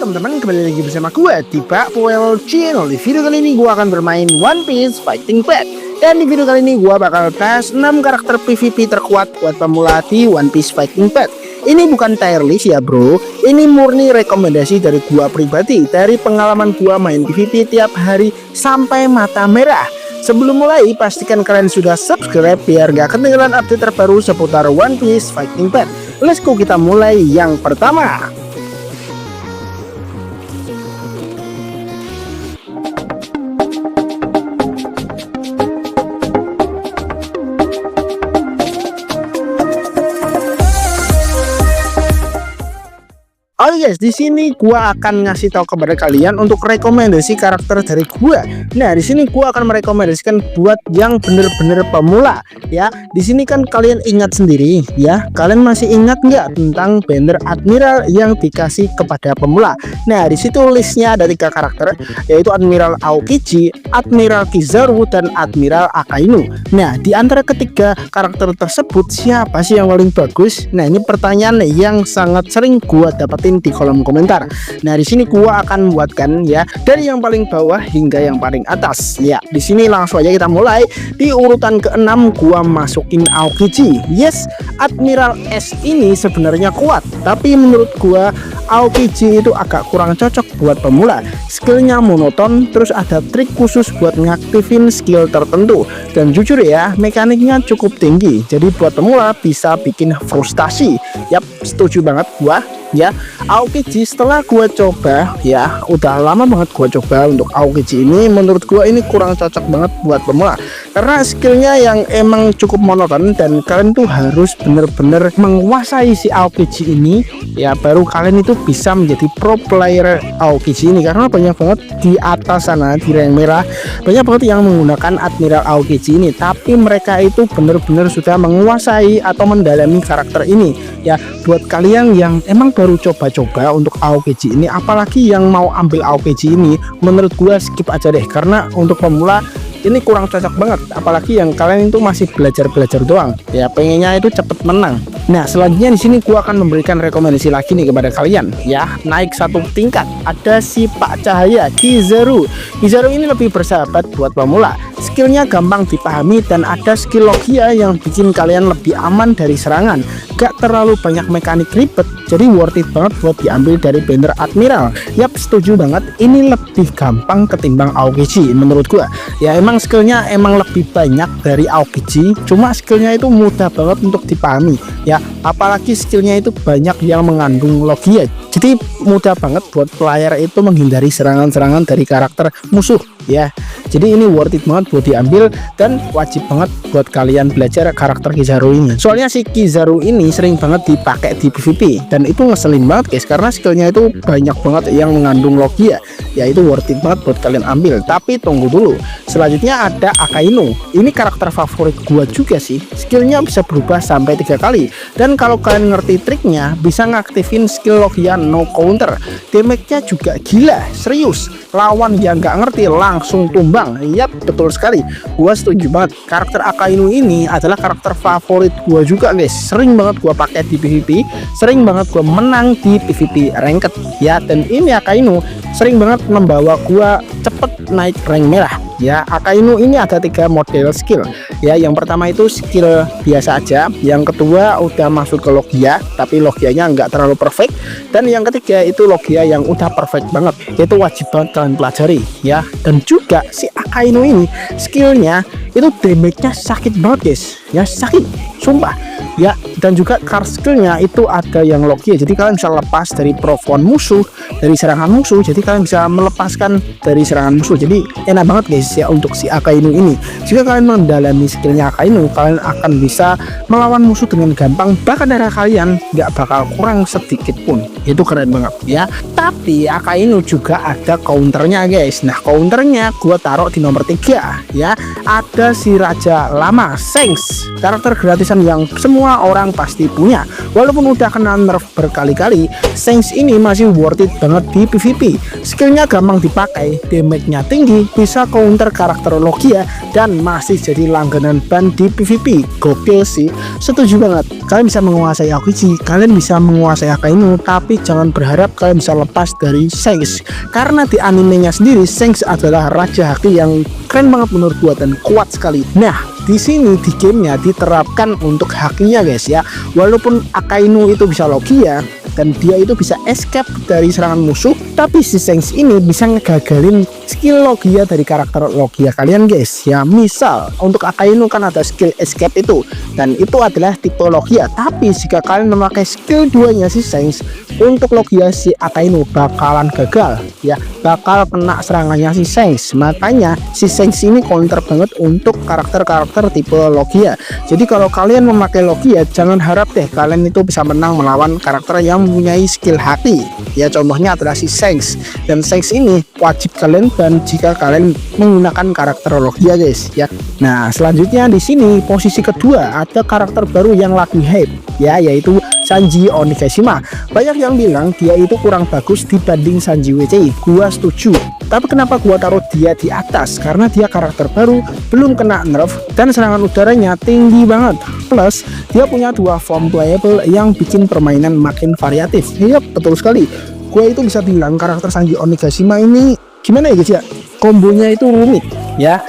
teman-teman, kembali lagi bersama gue di Bakpoel Channel. Di video kali ini gue akan bermain One Piece Fighting Pack. Dan di video kali ini gue bakal tes 6 karakter PvP terkuat buat pemula di One Piece Fighting Pack. Ini bukan tier list ya bro, ini murni rekomendasi dari gua pribadi, dari pengalaman gua main PvP tiap hari sampai mata merah. Sebelum mulai, pastikan kalian sudah subscribe biar gak ketinggalan update terbaru seputar One Piece Fighting Pack. Let's go, kita mulai yang pertama. Oke guys, di sini gua akan ngasih tahu kepada kalian untuk rekomendasi karakter dari gua. Nah, di sini gua akan merekomendasikan buat yang bener-bener pemula ya. Di sini kan kalian ingat sendiri ya. Kalian masih ingat nggak tentang banner Admiral yang dikasih kepada pemula? Nah, di situ listnya ada 3 karakter, yaitu Admiral Aokiji, Admiral Kizaru, dan Admiral Akainu. Nah, di antara ketiga karakter tersebut siapa sih yang paling bagus? Nah, ini pertanyaan yang sangat sering gua dapetin di kolom komentar. Nah, di sini gua akan buatkan ya dari yang paling bawah hingga yang paling atas. Ya, di sini langsung aja kita mulai. Di urutan ke-6 gua masukin Aokiji. Yes, Admiral S ini sebenarnya kuat, tapi menurut gua Aokiji itu agak kurang cocok buat pemula. Skillnya monoton, terus ada trik khusus buat ngaktifin skill tertentu, dan jujur ya, mekaniknya cukup tinggi. Jadi buat pemula bisa bikin frustasi. Yap, setuju banget gua. Ya, Aokiji setelah gua coba ya, udah lama banget gua coba untuk Aokiji ini, menurut gua ini kurang cocok banget buat pemula karena skillnya yang emang cukup monoton, dan kalian tuh harus bener-bener menguasai si Aokiji ini ya, baru kalian itu bisa menjadi pro player Aokiji ini. Karena banyak banget di atas sana di rank merah, banyak banget yang menggunakan Admiral Aokiji ini, tapi mereka itu bener-bener sudah menguasai atau mendalami karakter ini ya. Buat kalian yang emang baru coba-coba untuk Aokiji ini, apalagi yang mau ambil Aokiji ini, menurut gua skip aja deh, karena untuk pemula ini kurang cocok banget, apalagi yang kalian itu masih belajar-belajar doang ya, pengennya itu cepet menang. Nah, selanjutnya di sini gua akan memberikan rekomendasi lagi nih kepada kalian ya, naik 1 tingkat. Ada si Pak Cahaya Kizaru. Kizaru ini lebih bersahabat buat pemula, skillnya gampang dipahami, dan ada skill Logia yang bikin kalian lebih aman dari serangan. Gak terlalu banyak mekanik ribet, jadi worth it banget buat diambil dari banner Admiral. Yap, setuju banget, ini lebih gampang ketimbang Aokiji menurut gua ya. Emang skillnya emang lebih banyak dari Aokiji, cuma skillnya itu mudah banget untuk dipahami ya, apalagi skillnya itu banyak yang mengandung Logia, jadi mudah banget buat player itu menghindari serangan-serangan dari karakter musuh ya. Jadi ini worth it banget buat diambil, dan wajib banget buat kalian belajar karakter Kizaru ini. Soalnya si Kizaru ini sering banget dipakai di PvP, dan itu ngeselin banget guys, karena skillnya itu banyak banget yang mengandung Logia ya. Itu worth it banget buat kalian ambil. Tapi tunggu dulu, selanjutnya ada Akainu. Ini karakter favorit gua juga sih, skillnya bisa berubah sampai 3 kali, dan kalau kalian ngerti triknya bisa ngaktifin skill Logia no counter. Damage-nya juga gila, serius, lawan yang nggak ngerti langsung tumbang. Yap, betul sekali, gua setuju banget. Karakter Akainu ini adalah karakter favorit gua juga guys, sering banget gua pakai di PvP, sering banget gua menang di PvP ranked ya. Dan ini Akainu sering banget membawa gua cepet naik rank merah ya. Akainu ini ada 3 model skill ya. Yang pertama itu skill biasa aja, yang kedua udah masuk ke Logia tapi Logianya nggak terlalu perfect, dan yang ketiga itu Logia yang udah perfect banget. Itu wajib banget kalian pelajari ya. Dan juga si Akainu ini skillnya itu damage-nya sakit banget guys ya, sakit sumpah ya. Dan juga card skillnya itu ada yang Logia, jadi kalian bisa lepas dari profon musuh, dari serangan musuh, jadi kalian bisa melepaskan dari serangan musuh. Jadi enak banget guys ya untuk si Akainu ini. Jika kalian mendalami skillnya Akainu, kalian akan bisa melawan musuh dengan gampang, bahkan darah kalian nggak bakal kurang sedikit pun. Itu keren banget ya. Tapi Akainu juga ada counternya guys. Nah, counternya gua taruh di nomor 3 ya. Ada si Raja Lama Shanks, karakter gratisan yang semua orang pasti punya. Walaupun udah kena nerf berkali-kali, Shanks ini masih worth it banget di PvP. Skillnya gampang dipakai, damage-nya tinggi, bisa counter karakter Logia, dan masih jadi langganan ban di PvP. Gokil sih, setuju banget. Kalian bisa menguasai Aokiji, kalian bisa menguasai Akainu, tapi tapi jangan berharap kalian bisa lepas dari Shanks, karena di animenya sendiri Shanks adalah raja haki yang keren banget menurut gua dan kuat sekali. Nah, di sini di gamenya diterapkan untuk hakinya guys ya. Walaupun Akainu itu bisa Logia dan dia itu bisa escape dari serangan musuh, tapi si Shanks ini bisa ngegagalin skill Logia dari karakter Logia kalian guys ya. Misal untuk Akainu kan ada skill escape itu, dan itu adalah tipe Logia, tapi jika kalian memakai skill 2 nya si Shanks untuk Logia, si Akainu bakalan gagal ya, bakal kena serangannya si Shanks. Makanya si Shanks ini counter banget untuk karakter-karakter tipe Logia. Jadi kalau kalian memakai Logia, jangan harap deh kalian itu bisa menang melawan karakter yang mempunyai skill hati ya. Contohnya adalah si Shanks, dan Shanks ini wajib kalian ban jika kalian menggunakan karakter Logia guys ya. Nah, selanjutnya di sini posisi kedua ada karakter baru yang lagi hype ya, yaitu Sanji Onigashima. Banyak yang bilang dia itu kurang bagus dibanding Sanji WC. Gua setuju, tapi kenapa gua taruh dia di atas? Karena dia karakter baru, belum kena nerf, dan serangan udaranya tinggi banget. Plus dia punya 2 form playable yang bikin permainan makin variatif. Iya betul sekali, gua itu bisa bilang karakter Sanji Onigashima ini gimana ya guys ya, kombonya itu rumit ya.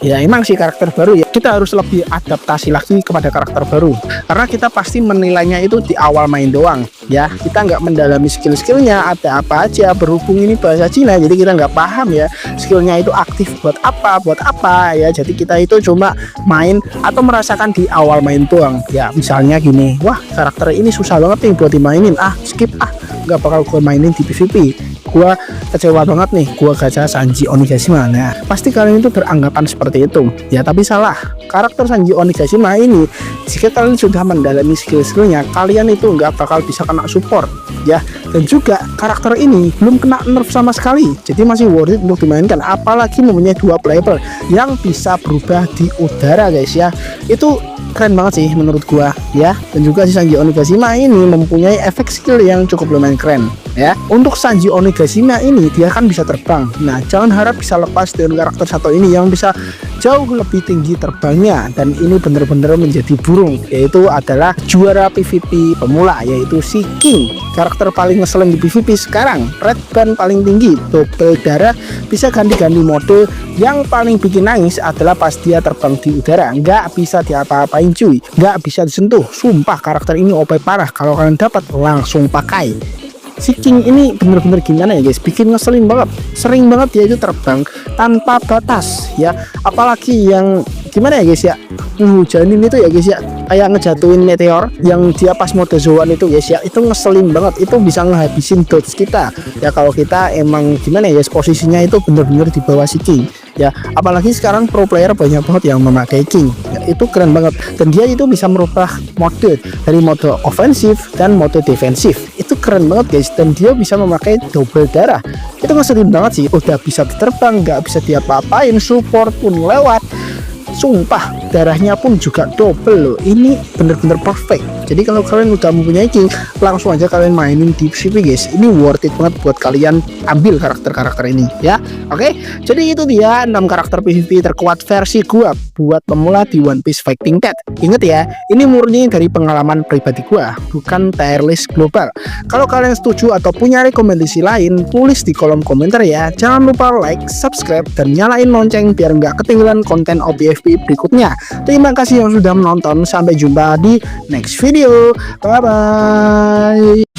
Ya emang sih karakter baru ya, kita harus lebih adaptasi lagi kepada karakter baru, karena kita pasti menilainya itu di awal main doang ya. Kita nggak mendalami skill-skillnya ada apa aja, berhubung ini bahasa Cina jadi kita nggak paham ya skillnya itu aktif buat apa ya. Jadi kita itu cuma main atau merasakan di awal main doang ya. Misalnya gini, wah karakter ini susah banget nih buat dimainin, skip nggak bakal gue mainin di PvP, gua kecewa banget nih gua gacha Sanji Onigashima. Nah pasti kalian itu beranggapan seperti itu ya, tapi salah. Karakter Sanji Onigashima ini jika kalian sudah mendalami skill-skillnya, kalian itu nggak bakal bisa kena support ya. Dan juga karakter ini belum kena nerf sama sekali, jadi masih worth it untuk dimainkan, apalagi mempunyai 2 playable yang bisa berubah di udara guys ya. Itu keren banget sih menurut gua ya. Dan juga si Sanji Onigashima ini mempunyai efek skill yang cukup lumayan keren ya. Untuk Sanji Onigashima ini dia kan bisa terbang. Nah jangan harap bisa lepas dengan karakter satu ini yang bisa jauh lebih tinggi terbangnya, dan ini benar-benar menjadi burung, yaitu adalah juara PvP pemula, yaitu si King. Karakter paling ngeselin di PvP sekarang, red band paling tinggi, double darah, bisa ganti-ganti mode. Yang paling bikin nangis adalah pas dia terbang di udara, nggak bisa diapa-apain cuy, nggak bisa disentuh. Sumpah karakter ini OP parah, kalau kalian dapat langsung pakai. Si King ini bener-bener gimana ya guys, bikin ngeselin banget. Sering banget dia itu terbang tanpa batas ya, apalagi yang gimana ya guys ya, ngehujanin itu ya guys ya, kayak ngejatuhin meteor yang dia pas mode Zoan itu guys ya, itu ngeselin banget. Itu bisa ngehabisin dodge kita ya, kalau kita emang gimana ya guys, posisinya itu bener-bener di bawah si King ya. Apalagi sekarang pro player banyak banget yang memakai King ya, itu keren banget. Dan dia itu bisa merubah mode dari mode ofensif dan mode defensif, itu keren banget guys. Dan dia bisa memakai double darah, itu ngeselin banget sih. Udah bisa terbang, nggak bisa diapa-apain, support pun lewat. Sumpah darahnya pun juga double loh, ini bener-bener perfect. Jadi kalau kalian udah mempunyai King, langsung aja kalian mainin di PvP guys, ini worth it banget buat kalian ambil karakter-karakter ini ya. Oke, jadi itu dia 6 karakter PvP terkuat versi gua buat pemula di One Piece Fighting Dead. Ingat ya, ini murni dari pengalaman pribadi gua, bukan tier list global. Kalau kalian setuju atau punya rekomendasi lain, tulis di kolom komentar ya. Jangan lupa like, subscribe, dan nyalain lonceng biar nggak ketinggalan konten OBFP berikutnya. Terima kasih yang sudah menonton, sampai jumpa di next video. Bye bye.